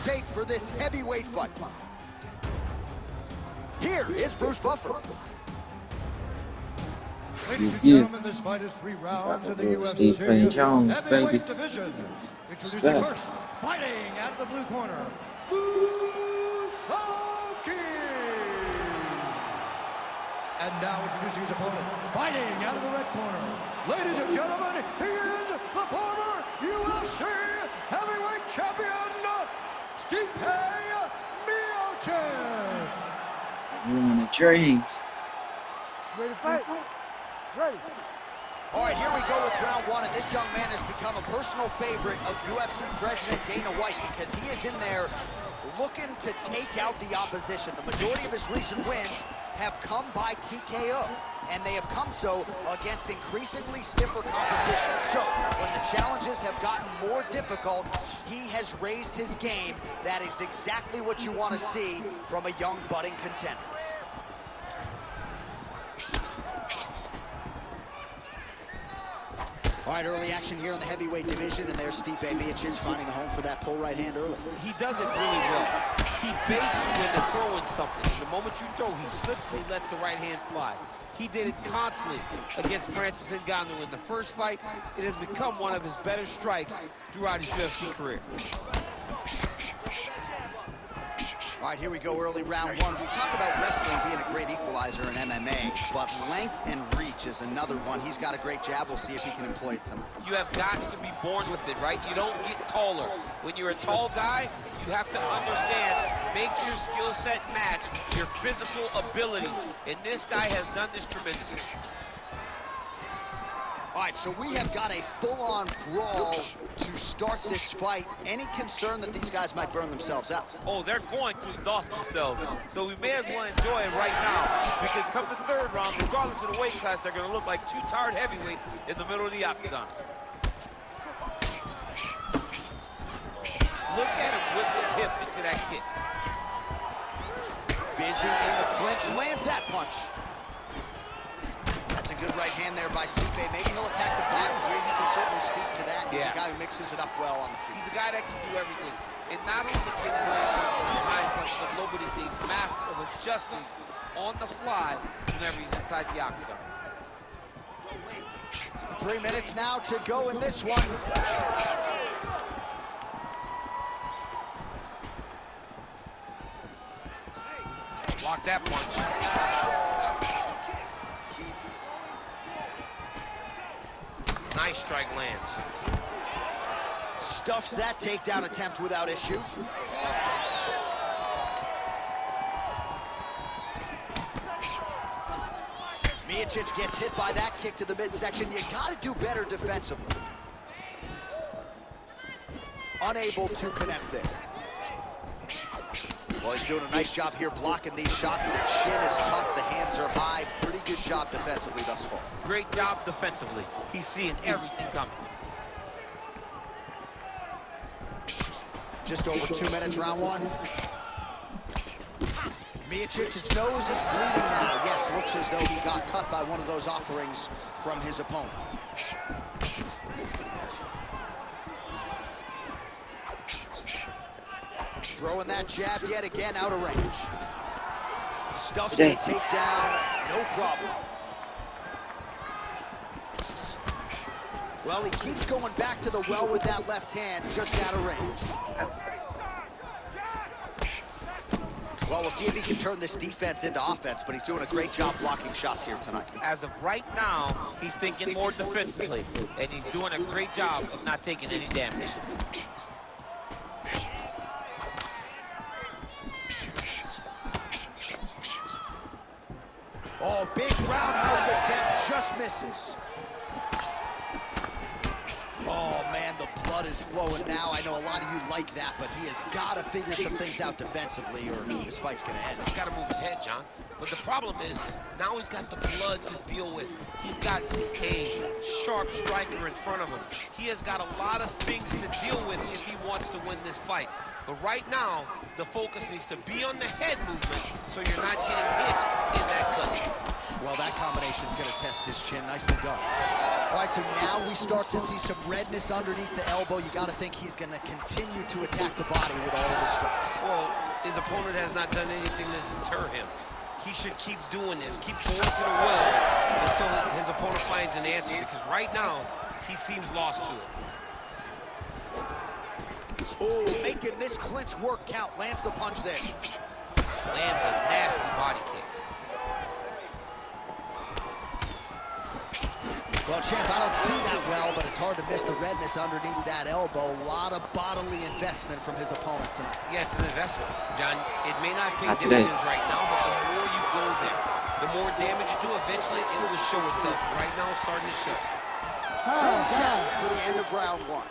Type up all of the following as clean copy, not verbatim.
tape for this heavyweight fight. Here is Bruce Buffer. Ladies and gentlemen, this fight is 3 rounds in the UFC heavyweight division. Introducing first, fighting out of the blue corner, Miocic. And now introducing his opponent, fighting out of the red corner. Ladies and gentlemen, he is the former UFC heavyweight champion, Stipe Miocic. Ruin the dreams. Ready to fight? Ready. All right, here we go with round 1, and this young man has become a personal favorite of UFC President Dana White because he is in there looking to take out the opposition. The majority of his recent wins have come by TKO, and they have come so against increasingly stiffer competition. So, when the challenges have gotten more difficult, he has raised his game. That is exactly what you want to see from a young budding contender. All right, early action here in the heavyweight division, and there's Stipe Miocic finding a home for that pull right hand early. He does it really well. He baits you into throwing something. The moment you throw, he slips and he lets the right hand fly. He did it constantly against Francis Ngannou in the first fight. It has become one of his better strikes throughout his UFC career. All right, here we go, early round 1. We talk about wrestling being a great equalizer in MMA, but length and reach is another one. He's got a great jab. We'll see if he can employ it tonight. You have got to be born with it, right? You don't get taller. When you're a tall guy, you have to understand, make your skill set match your physical abilities. And this guy has done this tremendously. All right, so we have got a full-on brawl to start this fight. Any concern that these guys might burn themselves out? Oh, they're going to exhaust themselves. So we may as well enjoy it right now, because come the third round, regardless of the weight class, they're going to look like 2 tired heavyweights in the middle of the octagon. Look at him whip his hip into that kick. Busy in the clinch, lands that punch. That's a good right hand there by Stipe. Maybe he'll attack the body here. You can certainly speak to that. He's a guy who mixes it up well on the feet. He's a guy that can do everything. And not only can he land high punch, but nobody's a master of adjusting on the fly whenever he's inside the octagon. 3 minutes now to go in this one. Block that punch. Nice strike lands. Stuffs that takedown attempt without issue. Miocic gets hit by that kick to the midsection. You gotta do better defensively. Unable to connect there. Well, he's doing a nice job here blocking these shots. The chin is tucked, the hands are high. Pretty good job defensively thus far. Great job defensively. He's seeing everything coming. Just over 2 minutes, round 1. Miocic's nose is bleeding now. Yes, looks as though he got cut by one of those offerings from his opponent. Throwing that jab yet again out of range. Stuffs the takedown, no problem. Well, he keeps going back to the well with that left hand, just out of range. Well, we'll see if he can turn this defense into offense, but he's doing a great job blocking shots here tonight. As of right now, he's thinking more defensively, and he's doing a great job of not taking any damage. Oh, big roundhouse attempt, just misses. Oh, man, the blood is flowing now. I know a lot of you like that, but he has got to figure some things out defensively or this fight's going to end. He's got to move his head, John. But the problem is, now he's got the blood to deal with. He's got a sharp striker in front of him. He has got a lot of things to deal with if he wants to win this fight. But right now, the focus needs to be on the head movement so you're not getting hit in that cut. Well, that combination's going to test his chin. Nicely done. All right, so now we start to see some redness underneath the elbow. You got to think he's going to continue to attack the body with all of his strikes. Well, his opponent has not done anything to deter him. He should keep doing this, keep going to the well until his opponent finds an answer, because right now, he seems lost to it. Oh, making this clinch work count. Lands the punch there. Lands a nasty body kick. Well, champ, I don't see that well, but it's hard to miss the redness underneath that elbow. A lot of bodily investment from his opponent tonight. Yeah, it's an investment, John. It may not pay Not today. dividends right now, but the more you go there, the more damage you do, eventually it will show itself. Right now, it's starting to show. 12 seconds for the end of round one.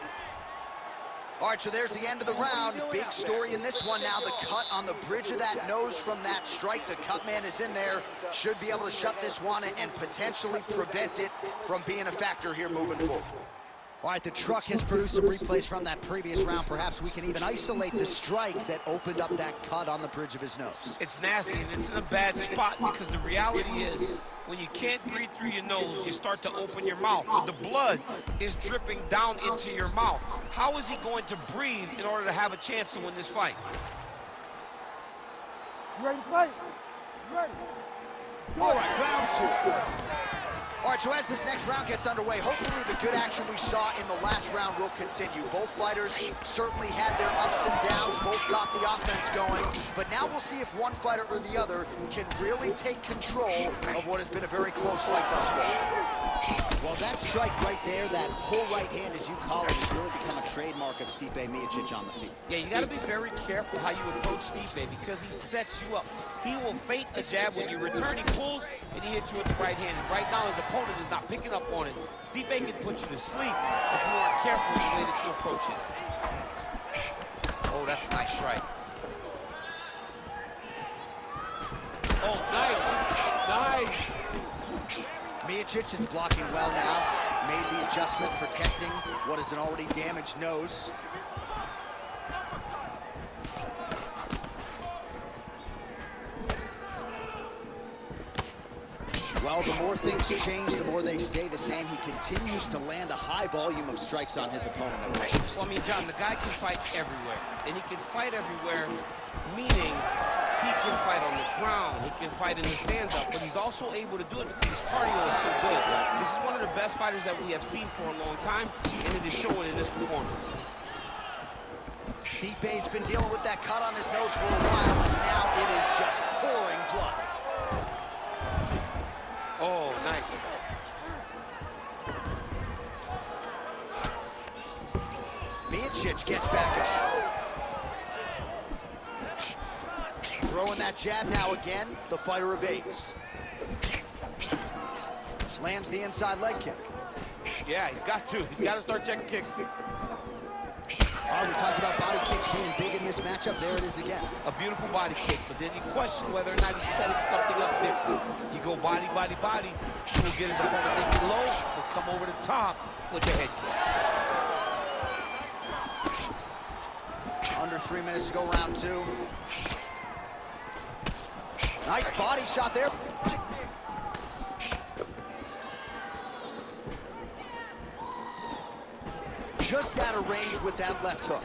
All right, so there's the end of the round. Big story in this one now. The cut on the bridge of that nose from that strike. The cut man is in there. Should be able to shut this one and potentially prevent it from being a factor here moving forward. All right, the truck has produced some replays from that previous round. Perhaps we can even isolate the strike that opened up that cut on the bridge of his nose. It's nasty, and it's in a bad spot, because the reality is, when you can't breathe through your nose, you start to open your mouth. But the blood is dripping down into your mouth. How is he going to breathe in order to have a chance to win this fight? You ready to fight? You ready? All right, round two. All right, so as this next round gets underway, hopefully the good action we saw in the last round will continue. Both fighters certainly had their ups and downs, both got the offense going, but now we'll see if one fighter or the other can really take control of what has been a very close fight thus far. Well, that strike right there, that pull right hand, as you call it, has really become a trademark of Stipe Miocic on the feet. Yeah, you got to be very careful how you approach Stipe, because he sets you up. He will feint a jab when you return. He pulls, and he hits you with the right hand. And right now, his opponent is not picking up on it. Stipe can put you to sleep if you aren't careful with the way that you approach it. Oh, that's a nice strike. Oh, nice. Nice. Miocic is blocking well now. Made the adjustment, protecting what is an already damaged nose. Well, the more things change, the more they stay the same. He continues to land a high volume of strikes on his opponent. Well, I mean, John, the guy can fight everywhere. And he can fight everywhere, meaning he can fight on the ground, he can fight in the stand-up, but he's also able to do it because his cardio is so good. This is one of the best fighters that we have seen for a long time, and it is showing in this performance. Stipe's been dealing with that cut on his nose for a while, and now it is just pouring blood. Oh, nice. Miocic gets back up. Throwing that jab now again. The fighter evades. Lands the inside leg kick. Yeah, he's got to. He's got to start checking kicks. All right, we talked about body kicks being big in this matchup. There it is again. A beautiful body kick, but then you question whether or not he's setting something up different. You go body, body, body. He will get his opponent thinking low. He'll come over the top with the head kick. Under 3 minutes to go, round two. Nice body shot there. Just out of range with that left hook.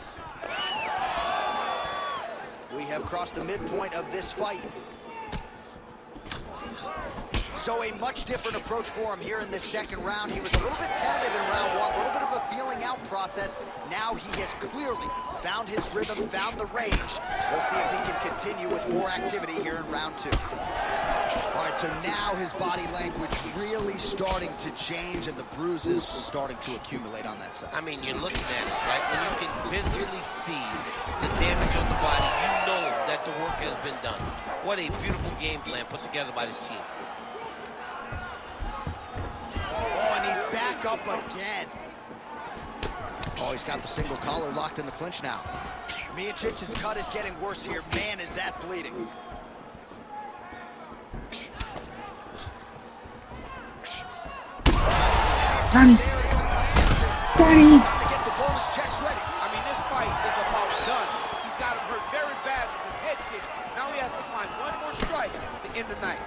We have crossed the midpoint of this fight. So a much different approach for him here in this second round. He was a little bit tentative in round one, a little bit of a feeling out process. Now he has clearly found his rhythm, found the range. We'll see if he can continue with more activity here in round two. All right, so now his body language really starting to change and the bruises starting to accumulate on that side. I mean, you're looking at it, right? When you can visibly see the damage on the body, you know that the work has been done. What a beautiful game plan put together by this team. Oh, and he's back up again. Oh, he's got the single collar locked in the clinch now. Miocic's cut is getting worse here. Man, is that bleeding. Donnie. Donnie. Time to get the bonus checks ready. I mean, this fight is about done. He's got him hurt very bad with his head kick. Now he has to find one more strike to end the night.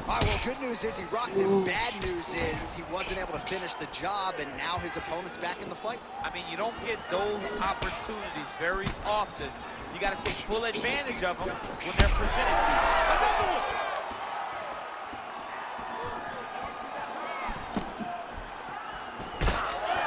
All All right, well, good news is he rocked it. Bad news is he wasn't able to finish the job, and now his opponent's back in the fight. I mean, you don't get those opportunities very often. You got to take full advantage of them when they're presented to you. Another one.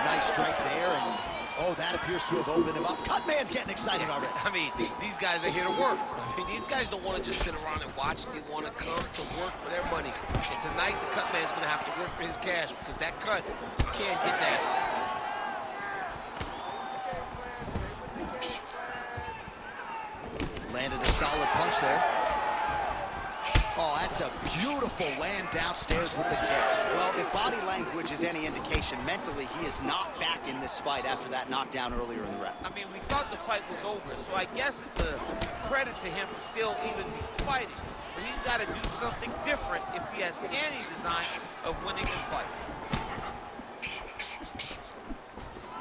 Nice strike there, and oh, that appears to have opened him up. Cutman's getting excited already. I mean, these guys are here to work. I mean, these guys don't want to just sit around and watch. They want to come to work for their money. And tonight, the Cutman's going to have to work for his cash because that cut can get nasty. Landed a solid punch there. Oh, that's a beautiful land downstairs with the kick. Well, if body language is any indication, mentally he is not back in this fight after that knockdown earlier in the round. I mean, we thought the fight was over, so I guess it's a credit to him to still even be fighting. But he's got to do something different if he has any design of winning this fight.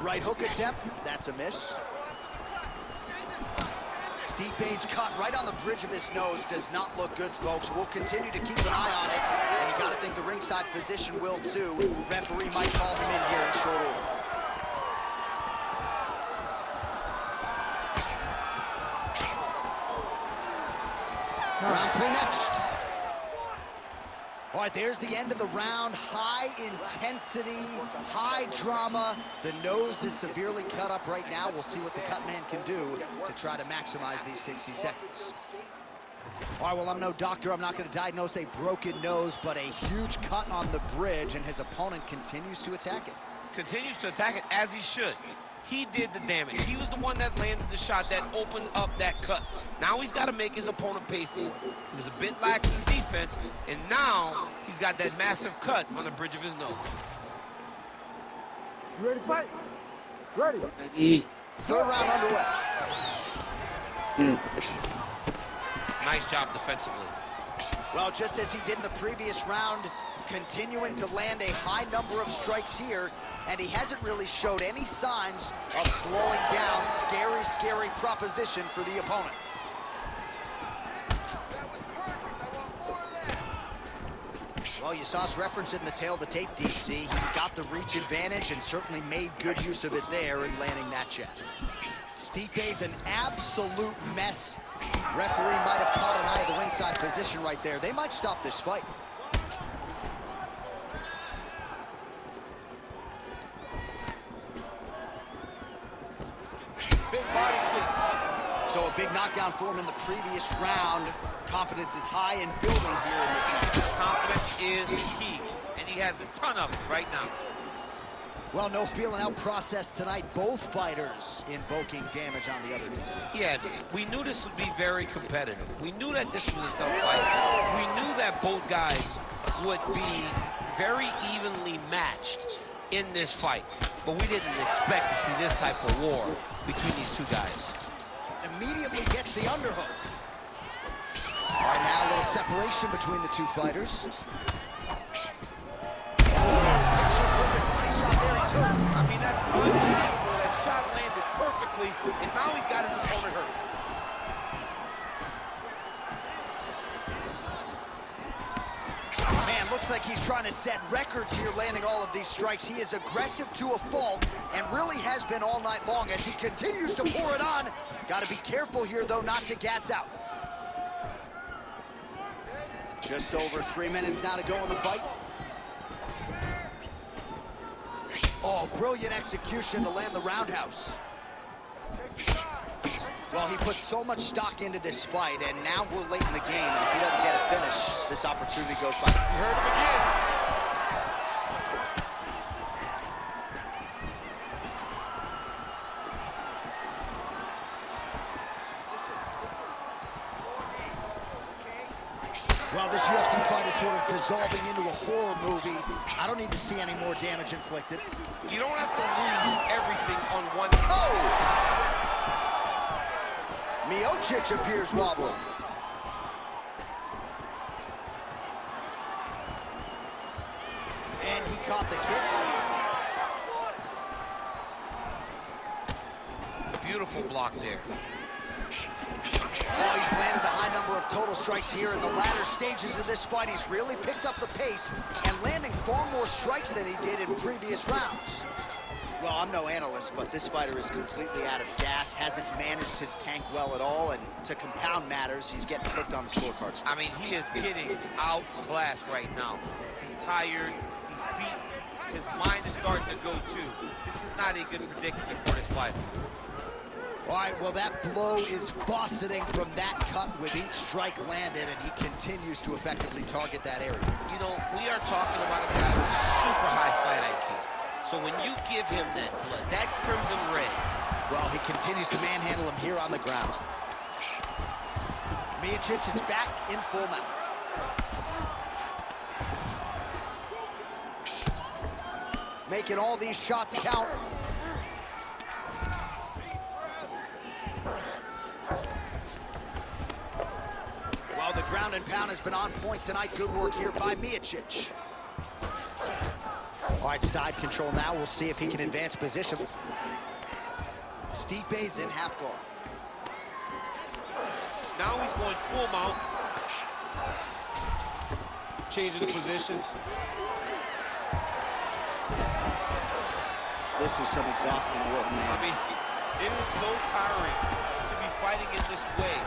Right hook attempt, that's a miss. Stipe's cut right on the bridge of his nose does not look good, folks. We'll continue to keep an eye on it, and you got to think the ringside physician will too. Referee might call him in here in short order. Round 3 next. All right, there's the end of the round. High intensity, high drama. The nose is severely cut up right now. We'll see what the cut man can do to try to maximize these 60 seconds. All right, well, I'm no doctor. I'm not going to diagnose a broken nose, but a huge cut on the bridge, and his opponent continues to attack it. Continues to attack it as he should. He did the damage. He was the one that landed the shot that opened up that cut. Now he's got to make his opponent pay for it. He was a bit lax in defense, and now he's got that massive cut on the bridge of his nose. You ready to fight? Ready. Third round underway. Nice job defensively. Well, just as he did in the previous round, continuing to land a high number of strikes here, and he hasn't really showed any signs of slowing down. Scary, scary proposition for the opponent. That was perfect. I want more of that. Well, you saw us reference it in the tail of the tape, DC. He's got the reach advantage and certainly made good use of it there in landing that jab. Stipe's an absolute mess. Referee might have caught an eye of the ringside physician right there. They might stop this fight. Big body kick. So a big knockdown for him in the previous round. Confidence is high and building here in this next round. Confidence is key, and he has a ton of it right now. Well, no feeling out process tonight. Both fighters invoking damage on the other DC. Yes, we knew this would be very competitive. We knew that this was a tough fight. We knew that both guys would be very evenly matched in this fight. But we didn't expect to see this type of war between these two guys. Immediately gets the underhook. All right, now a little separation between the two fighters. Perfect body shot there, he's hurt. I mean, that's unbelievable. That shot landed perfectly, and now he's got his opponent hurt. Man, looks like he's trying to set records here, landing all of these strikes. He is aggressive to a fault, and really has been all night long as he continues to pour it on. Got to be careful here, though, not to gas out. Just over 3 minutes now to go in the fight. Oh, brilliant execution to land the roundhouse. Well, he put so much stock into this fight, and now we're late in the game, and if he doesn't get a finish, this opportunity goes by. You heard him again. Well, this UFC fight is sort of dissolving into a horror movie. I don't need to see any more damage inflicted. You don't have to lose everything on one. Oh! Miocic appears wobbling. And he caught the kick. Beautiful block there. Oh, he's landed a high number of total strikes here in the latter stages of this fight. He's really picked up the pace and landing far more strikes than he did in previous rounds. Well, I'm no analyst, but this fighter is completely out of gas, hasn't managed his tank well at all, and to compound matters, he's getting cooked on the scorecards. I mean, he is getting outclassed right now. He's tired, he's beat, his mind is starting to go too. This is not a good prediction for this fighter. All right, well, that blow is buffeting from that cut with each strike landed, and he continues to effectively target that area. You know, we are talking about a guy with super high fight IQ. So when you give him that blood, that crimson red. Well, he continues to manhandle him here on the ground. Miocic is back in full mount. Making all these shots count. Well, the ground and pound has been on point tonight. Good work here by Miocic. All right, side control now. We'll see if he can advance position. Stipe's in half guard. Now he's going full mount. Changing the positions. This is some exhausting work, man. I mean, it is so tiring to be fighting in this way.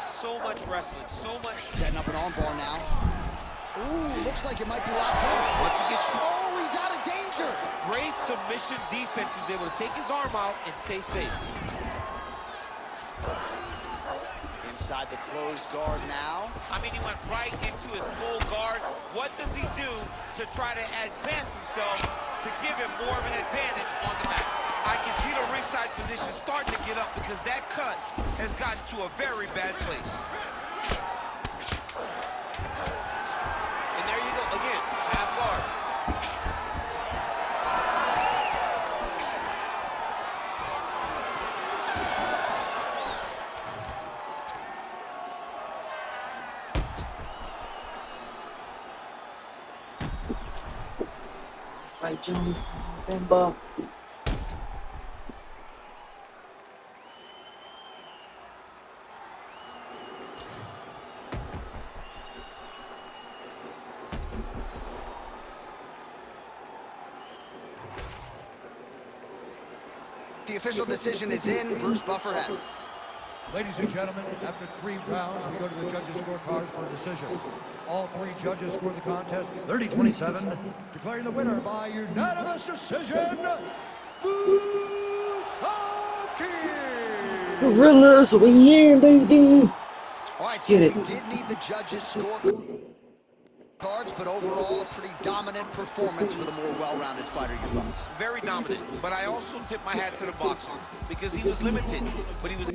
So much wrestling, so much. Setting up an armbar now. Ooh, looks like it might be locked in. Once he gets you. Oh, he's out of danger. Great submission defense. He was able to take his arm out and stay safe. Inside the closed guard now. I mean, he went right into his full guard. What does he do to try to advance himself to give him more of an advantage on the mat? I can see the ringside position starting to get up because that cut has gotten to a very bad place. And there you go, again, half guard. Fight Jones, November. The official decision is in. Bruce Buffer has it. Ladies and gentlemen, after 3 rounds, we go to the judges' scorecards for a decision. All 3 judges score the contest 30-27, declaring the winner by unanimous decision, Miocic! Gorillas win, baby. All right, Get so it. we did need the judges' scorecards, but overall, a pretty dominant performance for the more well-rounded fighter, your thoughts? Very dominant, but I also tip my hat to the boxer because he was limited, but he was